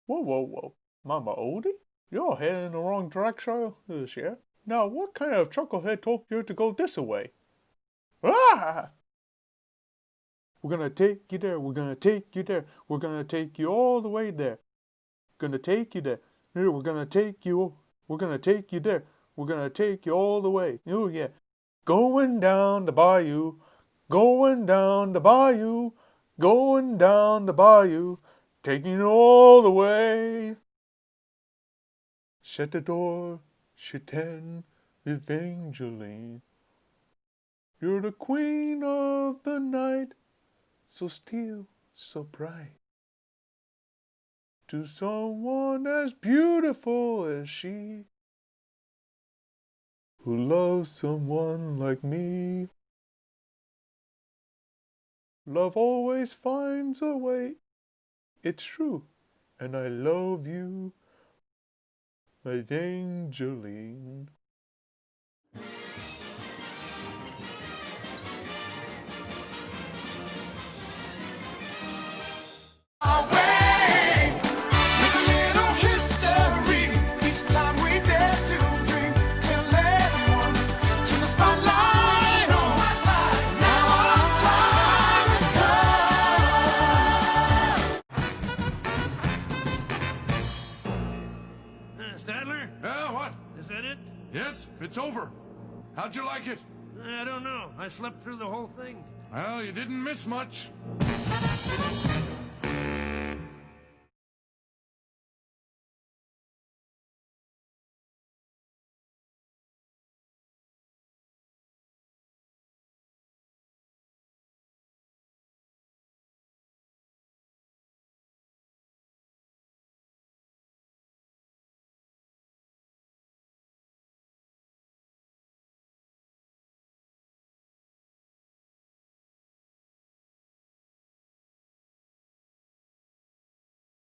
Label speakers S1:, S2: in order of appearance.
S1: Whoa, whoa, whoa. Mama Odie? You're heading in the wrong direction this year. Now, what kind of chucklehead told you to go this way? Ah! We're gonna take you there, we're gonna take you there, we're gonna take you all the way there. Gonna take you there. We're gonna take you, we're gonna take you there. We're gonna take you all the way. Oh yeah. Going down the bayou, going down the bayou, going down the bayou, taking you all the way. Shut the door, Shatan, Evangeline. You're the queen of the night, so still, so bright. To someone as beautiful as she, who loves someone like me. Love always finds a way, it's true, and I love you, my Angeline.
S2: Statler?
S3: Yeah, what?
S2: Is that it?
S3: Yes, it's over. How'd you like it?
S2: I don't know. I slept through the whole thing.
S3: Well, you didn't miss much.